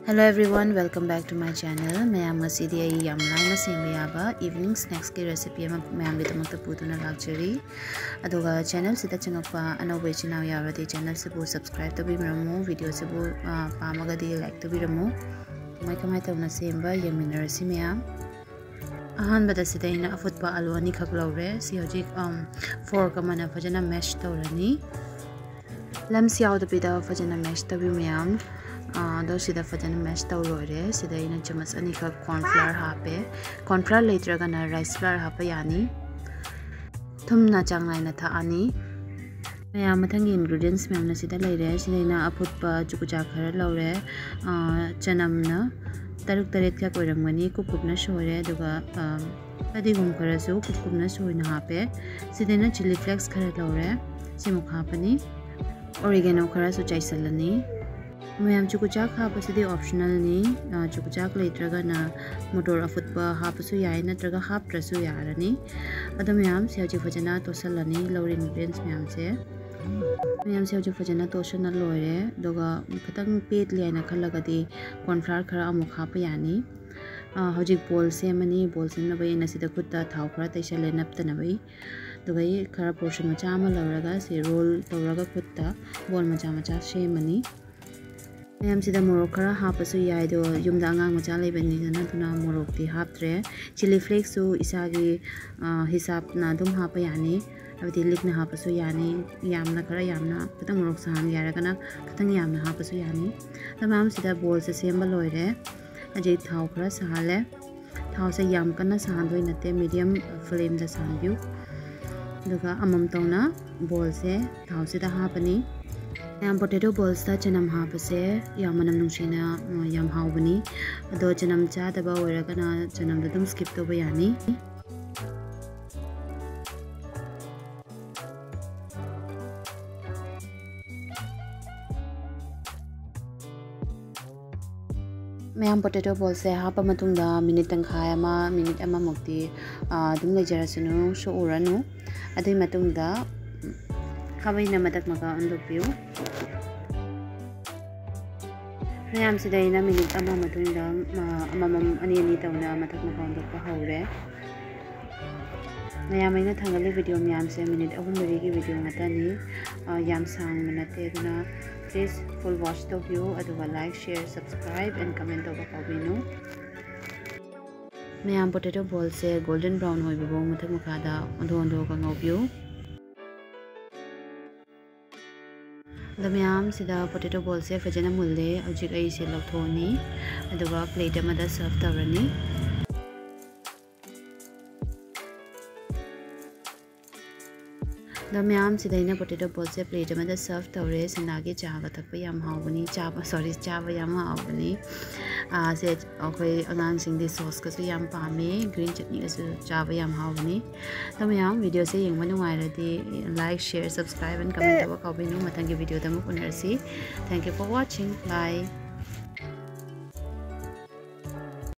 Hello everyone, welcome back to my channel. Mayam ngasidi ay yam laina semba yaba evening snacks ki recipe ama mayam gidamakta putuna lakjari. Aduga channel sida changakpa anawbe chinaw yaradi channel sibu subscribe tabiramu, video sibu pamagadi like tabiramu. Kamay tawna semba yaminarasi mayam. Ahanbada sida ina afutba alwani khak lawre si hojik fork amana fajana mash tawrani. Lam siyaw dabida fajana mash tabi mayam. दो सीधा फजन mash तौ लोरे सीधा इन चम्मच अनी का cornflour हापे cornflour letter ना rice flour हापे यानी थुम ना चांगलाई ना था आनी मैं मथंग इंग्रेडिएंट्स में हमने सीधा ले रहे सीधा इन अपुत्पा चुकुचा खर लौरे चनम ना तरुक तरेत का कोई रंगमनी कुकुबना शोरे दुगा अदिगुम खरसु कुकुबना शोइना हापे सीधा इन चिली फ्लेक्स खर लौरे सिमुख हापनी ओरिगेनो खरसु चाइसलनी मैम चुकुचाक हापसदी ऑप्शनल नी चुकुचाक लेत्रगना मोटर अफुटबा हापसु याय नत्रगा हापत्रसु यारनी अद मैम से हजि फजना तोसलनी लौर इंग्रेडिएंट्स मैम से हजि फजना तोसना लोरे दोगा खतंग पेट लियाना खलगदी कॉर्नफ्लावर खरा अमुक हाप यानी हजि बोल से मनी बोल से नबई नसिदा खुत्ता थाव खरा तैसले नप्तनबई दोगई खरा पोर्शन मचा अमा लौरगा से रोल तौरगा खुत्ता बोल मचा मचा शेमनी मैम सिदा मोरोक खरा हापसु याय दो युमदा अंगांग मचा लेबनिना तुना मोरोक ती हापत्रे चिली फ्लेक्स सु इसागी हिसाब ना दुम हाप यानी अबदी लिखना हापसु यानी यामना खरा यामना खतंग मोरोक सहान यारगना खतंग यामना हापसु यानी त मैम सिदा बोल से सेम लोइरे अजे थाव खरा सहाले थाव से याम कना सहान दोइ नते मीडियम फ्लेम दा सहानबिउ दुगा अमम तौना बोल से थाव से दा हापनी यम पोटैटो बॉल्स ता चनम हापसे यामनम नुंशिना यम हावबनी अदो चनम चादबा ओरगना चनम दम स्किप तो यानी मैम पोटैटो बॉल से हाप मतुंगदा मिनिट तंखाय अमा मिनिट अमा मुक्ति दुम लेजरसनु सो उरनु अदुई मतुंगदा खाबैना मदक मका अंदोपियो मैम सिदा मिनिट अमा मतुंगदा अममम अनी अनी तौना मदक मका अंदोपा हौरे मैम अइना थांगले वीडियो मैम से मिनिट अहुम मरीगी वीडियो ngатani याम सांग मनते दुना प्लीज फुल वॉच तोबियो अदुगा like share subscribe and comment तोबा काबिनु मैम पोटैटो बॉल से गोल्डन ब्राउन होइबो मदक मकादा ओंदो का ngaubiyo मैम सिदा पोटैटो बॉल से फजना मुल्ले हजिक आई से लौथोनी अदुगा प्लेट अमदा सर्व तवरनी मैम सिदा पोटैटो बॉल से प्लेट अमदा सर्व तवरे सनागे चागा तक याम हावबनी चाबा सॉरी चाबा याम हावबनी से अखोय अगांग सिंगदे सॉस का याम पामे ग्रीन चटनी का चाबा याम हावबनी मैम वीडियो से येंगबा नुंगाइरदि like share subscribe and comment तब काबिनु मथंगी वीडियो दम उनरसी thank you for watching bye.